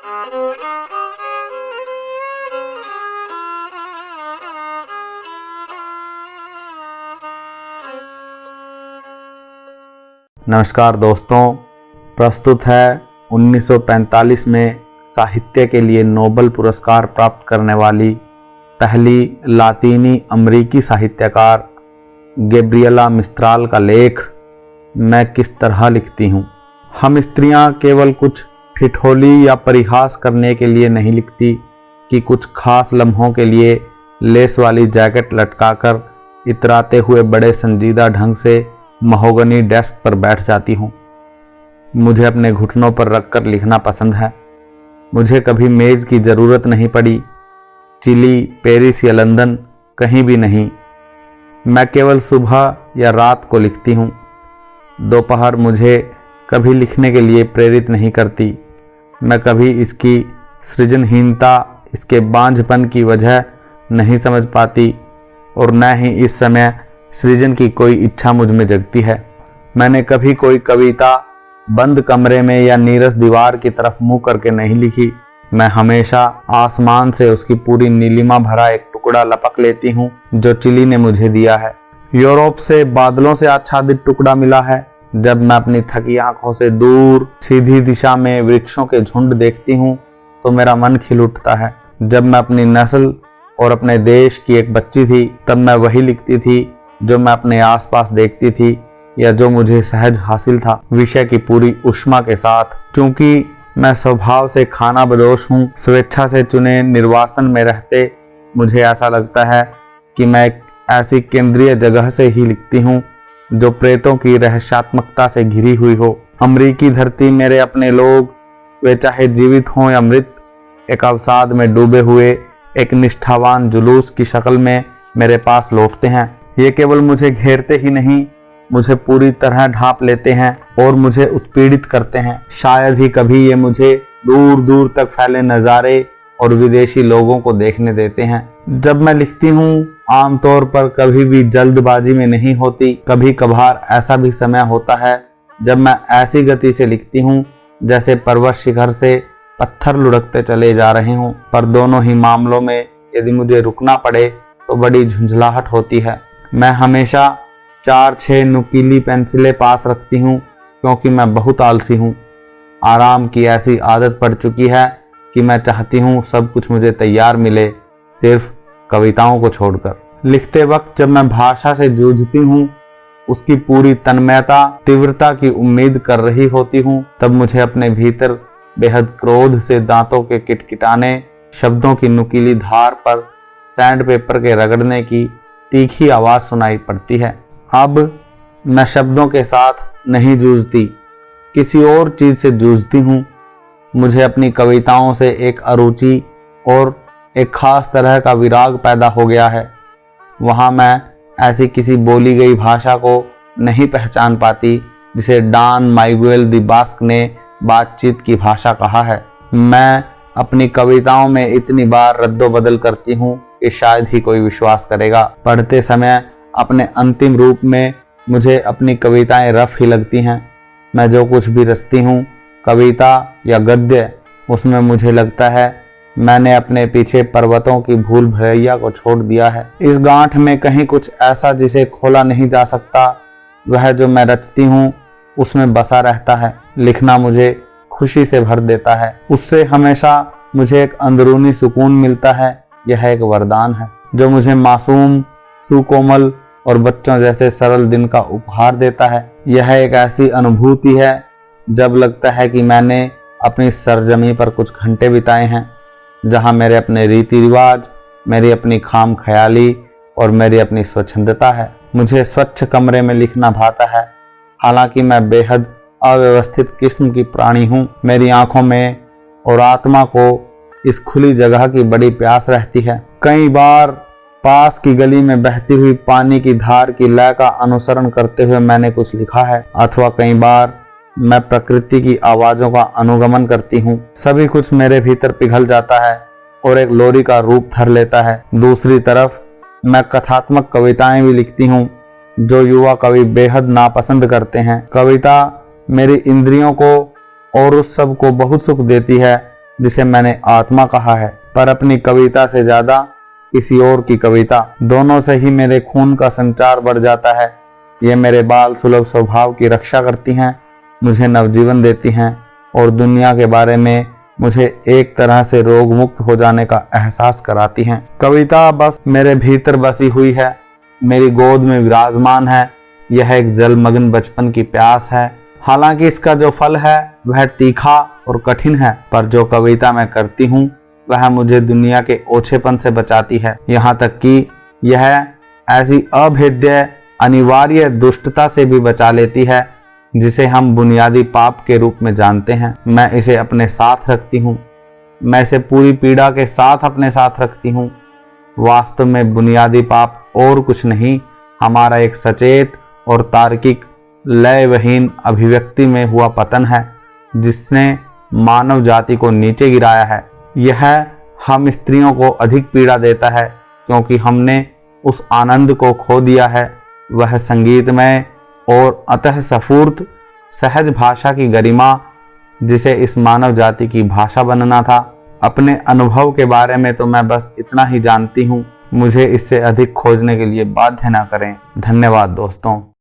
नमस्कार दोस्तों, प्रस्तुत है 1945 में साहित्य के लिए नोबेल पुरस्कार प्राप्त करने वाली पहली लातीनी अमेरिकी साहित्यकार गैब्रिएला मिस्त्राल का लेख मैं किस तरह लिखती हूँ। हम स्त्रियाँ केवल कुछ ठिठोली या परिहास करने के लिए नहीं लिखती कि कुछ खास लम्हों के लिए लेस वाली जैकेट लटकाकर इतराते हुए बड़े संजीदा ढंग से महोगनी डेस्क पर बैठ जाती हूँ। मुझे अपने घुटनों पर रखकर लिखना पसंद है। मुझे कभी मेज़ की ज़रूरत नहीं पड़ी। चिली, पेरिस या लंदन, कहीं भी नहीं। मैं केवल सुबह या रात को लिखती हूँ। दोपहर मुझे कभी लिखने के लिए प्रेरित नहीं करती। मैं कभी इसकी सृजनहीनता, इसके बांझपन की वजह नहीं समझ पाती और न ही इस समय सृजन की कोई इच्छा मुझ में जगती है। मैंने कभी कोई कविता बंद कमरे में या नीरस दीवार की तरफ मुंह करके नहीं लिखी। मैं हमेशा आसमान से उसकी पूरी नीलिमा भरा एक टुकड़ा लपक लेती हूँ जो चिली ने मुझे दिया है। यूरोप से बादलों से आच्छादित टुकड़ा मिला है। जब मैं अपनी थकी आंखों से दूर सीधी दिशा में वृक्षों के झुंड देखती हूँ तो मेरा मन खिल उठता है। जब मैं अपनी नस्ल और अपने देश की एक बच्ची थी तब मैं वही लिखती थी जो मैं अपने आसपास देखती थी या जो मुझे सहज हासिल था, विषय की पूरी ऊष्मा के साथ। क्योंकि मैं स्वभाव से खाना बदोश हूँ, स्वेच्छा से चुने निर्वासन में रहते मुझे ऐसा लगता है कि मैं एक ऐसी केंद्रीय जगह से ही लिखती हूँ जो प्रेतों की रहस्यात्मकता से घिरी हुई हो। अमरीकी धरती, मेरे अपने लोग, वे चाहे जीवित हों या मृत, एक अवसाद में डूबे हुए एक निष्ठावान जुलूस की शक्ल में मेरे पास लौटते हैं। ये केवल मुझे घेरते ही नहीं, मुझे पूरी तरह ढांप लेते हैं और मुझे उत्पीड़ित करते हैं। शायद ही कभी ये मुझे दूर दूर तक फैले नज़ारे और विदेशी लोगों को देखने देते हैं। जब मैं लिखती हूँ आमतौर पर कभी भी जल्दबाजी में नहीं होती। कभी कभार ऐसा भी समय होता है जब मैं ऐसी गति से लिखती हूँ जैसे पर्वत शिखर से पत्थर लुढ़कते चले जा रहे हों। पर दोनों ही मामलों में यदि मुझे रुकना पड़े तो बड़ी झुंझलाहट होती है। मैं हमेशा 4-6 नुकीली पेंसिलें पास रखती हूँ क्योंकि मैं बहुत आलसी हूँ। आराम की ऐसी आदत पड़ चुकी है कि मैं चाहती हूँ सब कुछ मुझे तैयार मिले, सिर्फ कविताओं को छोड़कर। लिखते वक्त जब मैं भाषा से जूझती हूँ, उसकी पूरी तन्मयता, तीव्रता की उम्मीद कर रही होती हूँ, तब मुझे अपने भीतर बेहद क्रोध से दांतों के किटकिटाने, शब्दों की नुकीली धार पर सैंड पेपर के रगड़ने की तीखी आवाज़ सुनाई पड़ती है। अब मैं शब्दों के साथ नहीं जूझती, किसी और चीज़ से जूझती हूँ। मुझे अपनी कविताओं से एक अरुचि और एक खास तरह का विराग पैदा हो गया है। वहाँ मैं ऐसी किसी बोली गई भाषा को नहीं पहचान पाती जिसे डॉन माइगुएल दी बास्क ने बातचीत की भाषा कहा है। मैं अपनी कविताओं में इतनी बार रद्दोबदल करती हूँ कि शायद ही कोई विश्वास करेगा। पढ़ते समय अपने अंतिम रूप में मुझे अपनी कविताएं रफ ही लगती हैं। मैं जो कुछ भी रचती हूँ, कविता या गद्य, उसमें मुझे लगता है मैंने अपने पीछे पर्वतों की भूल भुलैया को छोड़ दिया है। इस गांठ में कहीं कुछ ऐसा जिसे खोला नहीं जा सकता, वह जो मैं रचती हूँ उसमें बसा रहता है। लिखना मुझे खुशी से भर देता है। उससे हमेशा मुझे एक अंदरूनी सुकून मिलता है। यह एक वरदान है जो मुझे मासूम, सुकोमल और बच्चों जैसे सरल दिन का उपहार देता है। यह एक ऐसी अनुभूति है जब लगता है कि मैंने अपनी सरजमी पर कुछ घंटे बिताए हैं, जहां मेरे अपने रीति रिवाज, मेरी अपनी खाम ख्याली और मेरी अपनी स्वच्छंदता है। मुझे स्वच्छ कमरे में लिखना भाता है। हालांकि मैं बेहद अव्यवस्थित किस्म की प्राणी हूँ। मेरी आंखों में और आत्मा को इस खुली जगह की बड़ी प्यास रहती है। कई बार पास की गली में बहती हुई पानी की धार की लय का अनुसरण करते हुए मैंने कुछ लिखा है, अथवा कई बार मैं प्रकृति की आवाजों का अनुगमन करती हूँ। सभी कुछ मेरे भीतर पिघल जाता है और एक लोरी का रूप धर लेता है। दूसरी तरफ मैं कथात्मक कविताएं भी लिखती हूँ जो युवा कवि बेहद नापसंद करते हैं। कविता मेरी इंद्रियों को और उस सब को बहुत सुख देती है जिसे मैंने आत्मा कहा है, पर अपनी कविता से ज्यादा किसी और की कविता। दोनों से ही मेरे खून का संचार बढ़ जाता है। ये मेरे बाल सुलभ स्वभाव की रक्षा करती हैं, मुझे नवजीवन देती हैं और दुनिया के बारे में मुझे एक तरह से रोग मुक्त हो जाने का एहसास कराती हैं। कविता बस मेरे भीतर बसी हुई है, मेरी गोद में विराजमान है। यह एक जलमग्न बचपन की प्यास है। हालांकि इसका जो फल है वह तीखा और कठिन है, पर जो कविता मैं करती हूँ वह मुझे दुनिया के ओछेपन से बचाती है। यहाँ तक कि यह ऐसी अभेद्य अनिवार्य दुष्टता से भी बचा लेती है जिसे हम बुनियादी पाप के रूप में जानते हैं। मैं इसे अपने साथ रखती हूँ, मैं इसे पूरी पीड़ा के साथ अपने साथ रखती हूँ। वास्तव में बुनियादी पाप और कुछ नहीं, हमारा एक सचेत और तार्किक लयविहीन अभिव्यक्ति में हुआ पतन है जिसने मानव जाति को नीचे गिराया है। यह हम स्त्रियों को अधिक पीड़ा देता है क्योंकि हमने उस आनंद को खो दिया है, वह संगीतमय और अतः स्फूर्त सहज भाषा की गरिमा जिसे इस मानव जाति की भाषा बनना था। अपने अनुभव के बारे में तो मैं बस इतना ही जानती हूँ, मुझे इससे अधिक खोजने के लिए बाध्य न करें। धन्यवाद दोस्तों।